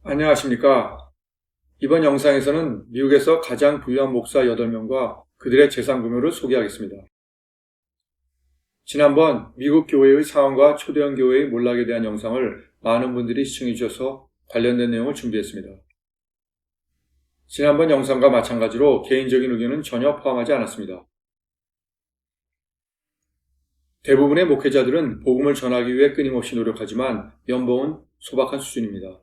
안녕하십니까. 이번 영상에서는 미국에서 가장 부유한 목사 8명과 그들의 재산 규모를 소개하겠습니다. 지난번 미국 교회의 상황과 초대형 교회의 몰락에 대한 영상을 많은 분들이 시청해 주셔서 관련된 내용을 준비했습니다. 지난번 영상과 마찬가지로 개인적인 의견은 전혀 포함하지 않았습니다. 대부분의 목회자들은 복음을 전하기 위해 끊임없이 노력하지만 연봉은 소박한 수준입니다.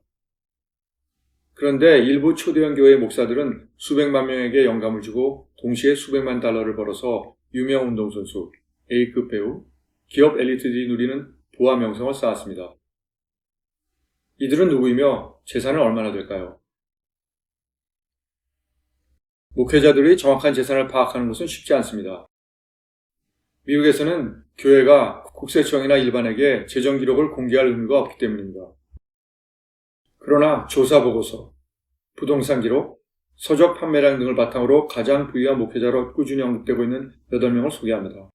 그런데 일부 초대형 교회 목사들은 수백만 명에게 영감을 주고 동시에 수백만 달러를 벌어서 유명 운동선수, A급 배우, 기업 엘리트들이 누리는 부와 명성을 쌓았습니다. 이들은 누구이며 재산은 얼마나 될까요? 목회자들이 정확한 재산을 파악하는 것은 쉽지 않습니다. 미국에서는 교회가 국세청이나 일반에게 재정 기록을 공개할 의무가 없기 때문입니다. 그러나 조사 보고서, 부동산 기록, 서적 판매량 등을 바탕으로 가장 부유한 목회자로 꾸준히 언급되고 있는 8명을 소개합니다.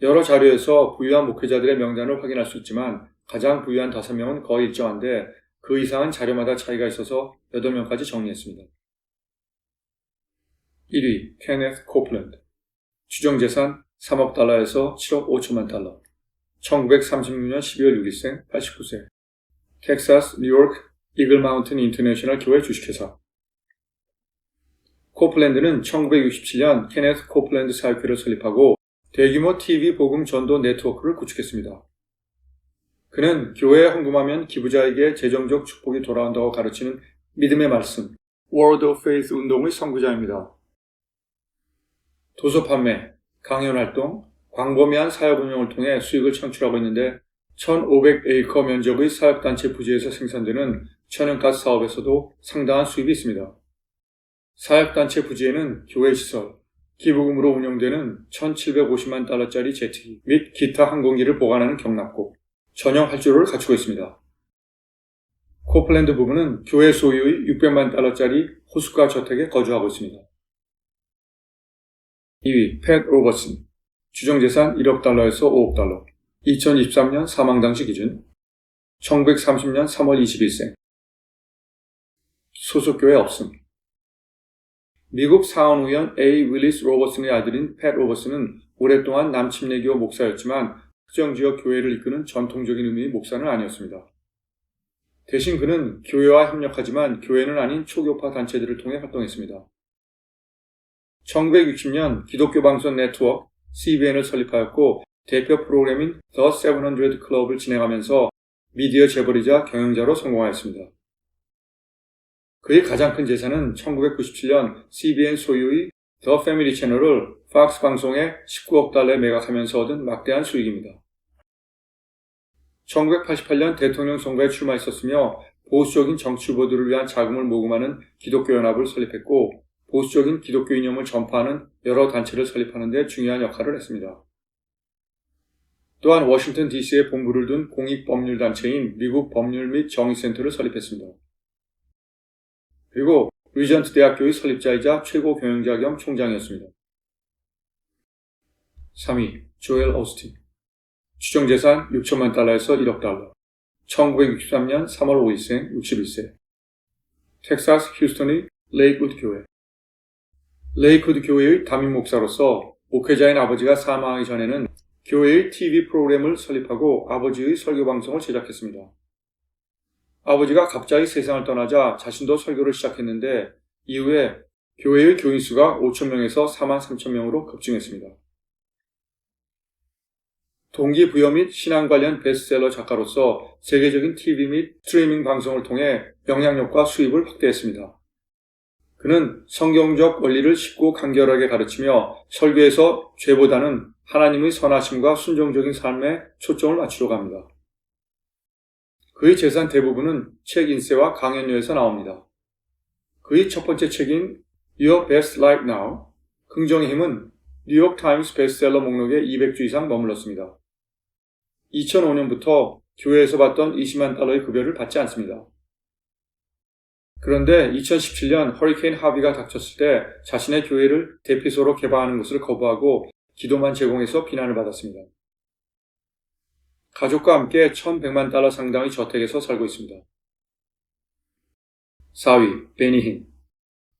여러 자료에서 부유한 목회자들의 명단을 확인할 수 있지만 가장 부유한 5명은 거의 일정한데 그 이상은 자료마다 차이가 있어서 8명까지 정리했습니다. 1위, 케네스 코플랜드. 추정재산 3억 달러에서 7억 5천만 달러. 1936년 12월 6일생, 89세. 텍사스, 뉴욕, 이글 마운틴 인터내셔널 교회 주식회사. 코플랜드는 1967년 케네스 코플랜드 사역회를 설립하고 대규모 TV 복음 전도 네트워크를 구축했습니다. 그는 교회에 헌금하면 기부자에게 재정적 축복이 돌아온다고 가르치는 믿음의 말씀, Word of Faith 운동의 선구자입니다. 도서 판매, 강연 활동, 광범위한 사역 운영을 통해 수익을 창출하고 있는데 1500에이커 면적의 사역단체 부지에서 생산되는 천연가스 사업에서도 상당한 수입이 있습니다. 사역단체 부지에는 교회 시설, 기부금으로 운영되는 1750만 달러짜리 제트기 및 기타 항공기를 보관하는 경납고, 전용 활주로를 갖추고 있습니다. 코플랜드 부부는 교회 소유의 600만 달러짜리 호숫가 저택에 거주하고 있습니다. 2위, 팻 로버슨. 추정재산 1억 달러에서 5억 달러. 2023년 사망 당시 기준. 1930년 3월 21생. 소속교회 없음. 미국 상원의원 A. 윌리스 로버슨의 아들인 팻 로버슨은 오랫동안 남침례교 목사였지만 특정 지역 교회를 이끄는 전통적인 의미의 목사는 아니었습니다. 대신 그는 교회와 협력하지만 교회는 아닌 초교파 단체들을 통해 활동했습니다. 1960년 기독교 방송 네트워크 CBN을 설립하였고 대표 프로그램인 The 700 클럽을 진행하면서 미디어 재벌이자 경영자로 성공하였습니다. 그의 가장 큰 재산은 1997년 CBN 소유의 The Family 채널을 팍스 방송에 19억 달러에 매각하면서 얻은 막대한 수익입니다. 1988년 대통령 선거에 출마했었으며 보수적인 정치 후보들을 위한 자금을 모금하는 기독교연합을 설립했고 보수적인 기독교 이념을 전파하는 여러 단체를 설립하는 데 중요한 역할을 했습니다. 또한 워싱턴 DC에 본부를 둔 공익법률단체인 미국 법률 및 정의센터를 설립했습니다. 그리고 리전트 대학교의 설립자이자 최고 경영자 겸 총장이었습니다. 3위, 조엘 오스틴. 추정재산 6천만 달러에서 1억 달러. 1963년 3월 5일생, 61세. 텍사스 휴스턴의 레이크우드 교회. 레이크우드 교회의 담임 목사로서 목회자인 아버지가 사망하기 전에는 교회의 TV 프로그램을 설립하고 아버지의 설교 방송을 제작했습니다. 아버지가 갑자기 세상을 떠나자 자신도 설교를 시작했는데 이후에 교회의 교인 수가 5,000명에서 43,000명으로 급증했습니다. 동기부여 및 신앙 관련 베스트셀러 작가로서 세계적인 TV 및 스트리밍 방송을 통해 영향력과 수입을 확대했습니다. 그는 성경적 원리를 쉽고 간결하게 가르치며 설교에서 죄보다는 하나님의 선하심과 순종적인 삶에 초점을 맞추려고 합니다. 그의 재산 대부분은 책 인쇄와 강연료에서 나옵니다. 그의 첫 번째 책인 Your Best Life Now, 긍정의 힘은 뉴욕 타임스 베스트셀러 목록에 200주 이상 머물렀습니다. 2005년부터 교회에서 받던 20만 달러의 급여를 받지 않습니다. 그런데 2017년 허리케인 하비가 닥쳤을 때 자신의 교회를 대피소로 개방하는 것을 거부하고 기도만 제공해서 비난을 받았습니다. 가족과 함께 1,100만 달러 상당의 저택에서 살고 있습니다. 4위 베니힌.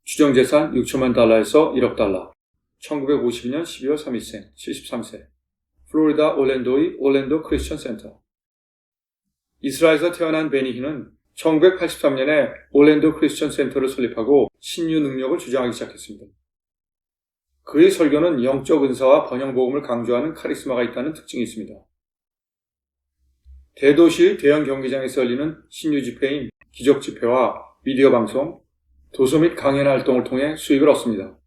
추정재산 6천만 달러에서 1억 달러. 1952년 12월 3일생, 73세. 플로리다 올랜도의 올랜도 크리스천 센터. 이스라엘에서 태어난 베니힌은 1983년에 올랜도 크리스천 센터를 설립하고 신유 능력을 주장하기 시작했습니다. 그의 설교는 영적 은사와 번영복음을 강조하는 카리스마가 있다는 특징이 있습니다. 대도시의 대형 경기장에서 열리는 신유 집회인 기적 집회와 미디어 방송, 도서 및 강연 활동을 통해 수익을 얻습니다.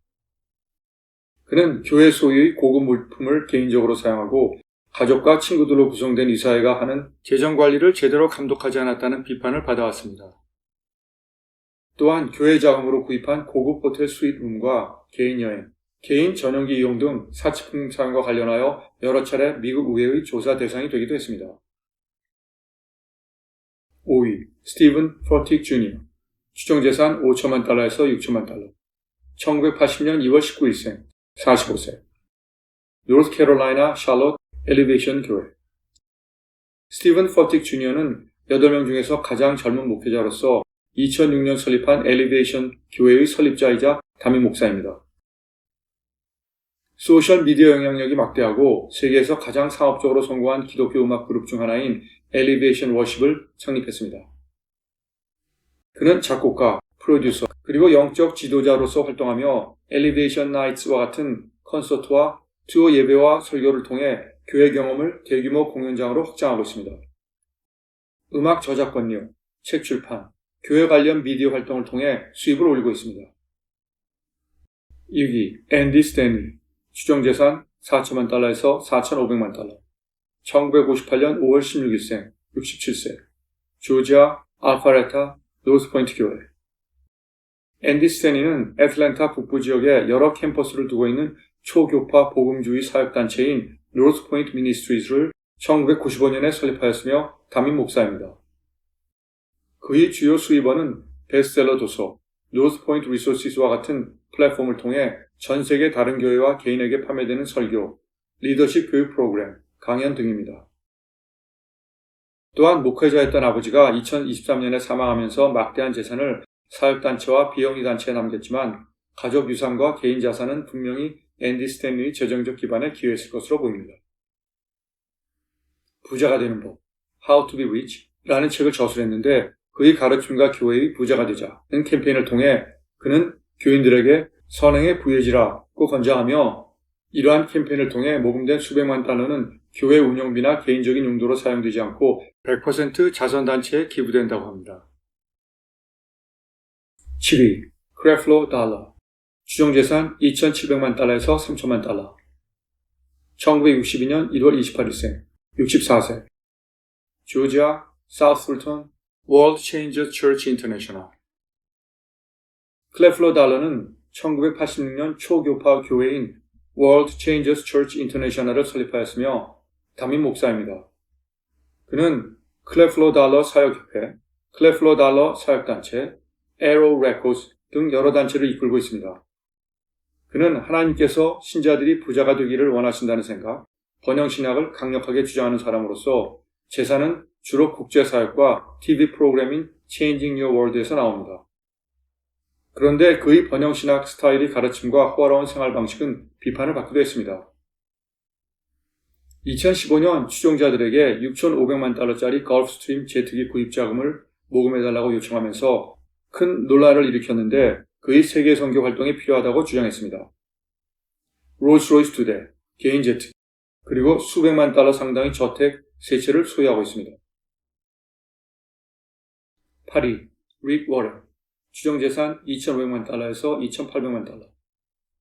그는 교회 소유의 고급 물품을 개인적으로 사용하고 가족과 친구들로 구성된 이 사회가 하는 재정관리를 제대로 감독하지 않았다는 비판을 받아왔습니다. 또한 교회 자금으로 구입한 고급 호텔 스윗룸과 개인 여행, 개인 전용기 이용 등 사치품 사용과 관련하여 여러 차례 미국 의회의 조사 대상이 되기도 했습니다. 5위 스티븐 퍼틱 주니어. 추정재산 5천만 달러에서 6천만 달러. 1980년 2월 19일생, 45세. 노스캐롤라이나 샬롯 엘리베이션 교회. 스티븐 퍼틱 주니어는 8명 중에서 가장 젊은 목회자로서 2006년 설립한 엘리베이션 교회의 설립자이자 담임 목사입니다. 소셜미디어 영향력이 막대하고 세계에서 가장 상업적으로 성공한 기독교 음악 그룹 중 하나인 엘리베이션 워십을 창립했습니다. 그는 작곡가, 프로듀서, 그리고 영적 지도자로서 활동하며 엘리베이션 나이츠와 같은 콘서트와 투어 예배와 설교를 통해 교회 경험을 대규모 공연장으로 확장하고 있습니다. 음악 저작권료, 책 출판, 교회 관련 미디어 활동을 통해 수입을 올리고 있습니다. 6위 앤디 스탠리. 추정재산 4천만 달러에서 4,500만 달러. 1958년 5월 16일생, 67세. 조지아 알파레타 노스포인트 교회. 앤디 스탠리는 애틀랜타 북부 지역에 여러 캠퍼스를 두고 있는 초교파 복음주의 사역단체인 노스포인트 미니스트리즈를 1995년에 설립하였으며 담임 목사입니다. 그의 주요 수입원은 베스트셀러 도서, 노스포인트 리소시스와 같은 플랫폼을 통해 전 세계 다른 교회와 개인에게 판매되는 설교, 리더십 교육 프로그램, 강연 등입니다. 또한 목회자였던 아버지가 2023년에 사망하면서 막대한 재산을 사역단체와 비영리 단체에 남겼지만 가족 유산과 개인 자산은 분명히 앤디 스탠리의 재정적 기반에 기여했을 것으로 보입니다. 부자가 되는 법, How to be Rich 라는 책을 저술했는데 그의 가르침과 교회의 부자가 되자는 캠페인을 통해 그는 교인들에게 선행에 부여지라고 권장하며 이러한 캠페인을 통해 모금된 수백만 달러는 교회 운영비나 개인적인 용도로 사용되지 않고 100% 자선단체에 기부된다고 합니다. 7위 크래플로 달러. 추정재산 2,700만 달러에서 3천만 달러. 1962년 1월 28일생, 64세. 조지아 사우스풀턴 World Changers Church International. 클래플러 달러는 1986년 초교파 교회인 World Changers Church International을 설립하였으며 담임 목사입니다. 그는 클래플러 달러 사역협회, 클래플러 달러 사역단체, Arrow Records 등 여러 단체를 이끌고 있습니다. 그는 하나님께서 신자들이 부자가 되기를 원하신다는 생각, 번영신학을 강력하게 주장하는 사람으로서 재산은 주로 국제사역과 TV 프로그램인 Changing Your World에서 나옵니다. 그런데 그의 번영신학 스타일이 가르침과 호화로운 생활 방식은 비판을 받기도 했습니다. 2015년 추종자들에게 6,500만 달러짜리 걸프스트림 제트기 구입 자금을 모금해달라고 요청하면서 큰 논란을 일으켰는데 그의 세계 선교 활동이 필요하다고 주장했습니다. 롤스로이스 2대, 개인 제트, 그리고 수백만 달러 상당의 저택 3채를 소유하고 있습니다. 8위, 릭 워렌. 추정재산 2,500만 달러에서 2,800만 달러.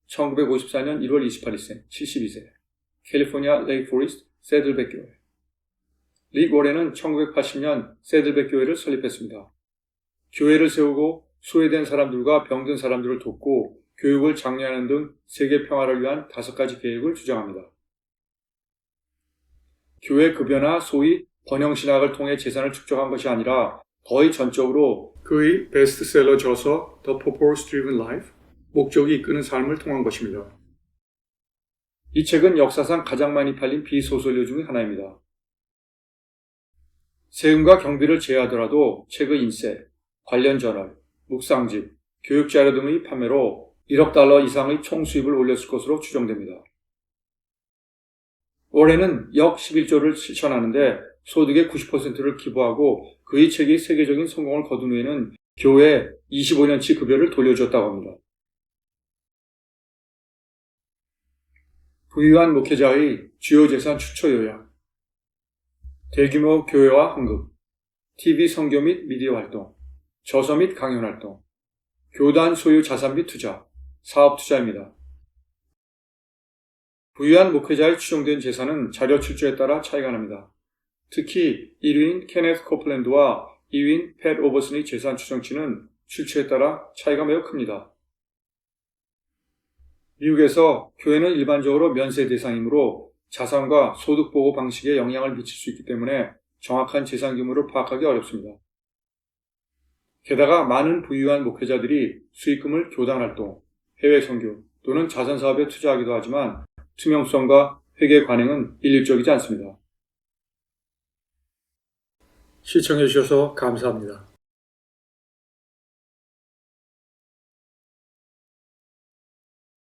1954년 1월 28일생, 72세. 캘리포니아 레이크 포리스트 세들백 교회. 릭 워렌은 1980년 세들백 교회를 설립했습니다. 교회를 세우고 소외된 사람들과 병든 사람들을 돕고 교육을 장려하는 등 세계 평화를 위한 5가지 계획을 주장합니다. 교회 급여나 소위 번영신학을 통해 재산을 축적한 것이 아니라 거의 전적으로 그의 베스트셀러 저서 The Purpose Driven Life, 목적이 이끄는 삶을 통한 것입니다. 이 책은 역사상 가장 많이 팔린 비소설료 중의 하나입니다. 세금과 경비를 제외하더라도 책의 인쇄, 관련 저널, 묵상집, 교육자료 등의 판매로 1억 달러 이상의 총 수입을 올렸을 것으로 추정됩니다. 올해는 역 11조를 실천하는데 소득의 90%를 기부하고 그의 책이 세계적인 성공을 거둔 후에는 교회에 25년치 급여를 돌려줬다고 합니다. 부유한 목회자의 주요 재산 추초 요약. 대규모 교회와 헌금, TV 선교 및 미디어 활동, 저서 및 강연 활동, 교단 소유 자산 및 투자, 사업 투자입니다. 부유한 목회자의 추정된 재산은 자료 출처에 따라 차이가 납니다. 특히 1위인 케네스 코플랜드와 2위인 팻 오버슨의 재산 추정치는 출처에 따라 차이가 매우 큽니다. 미국에서 교회는 일반적으로 면세 대상이므로 자산과 소득 보호 방식에 영향을 미칠 수 있기 때문에 정확한 재산 규모를 파악하기 어렵습니다. 게다가 많은 부유한 목회자들이 수익금을 교단 활동, 해외 선교 또는 자선 사업에 투자하기도 하지만 투명성과 회계 관행은 일률적이지 않습니다. 시청해 주셔서 감사합니다.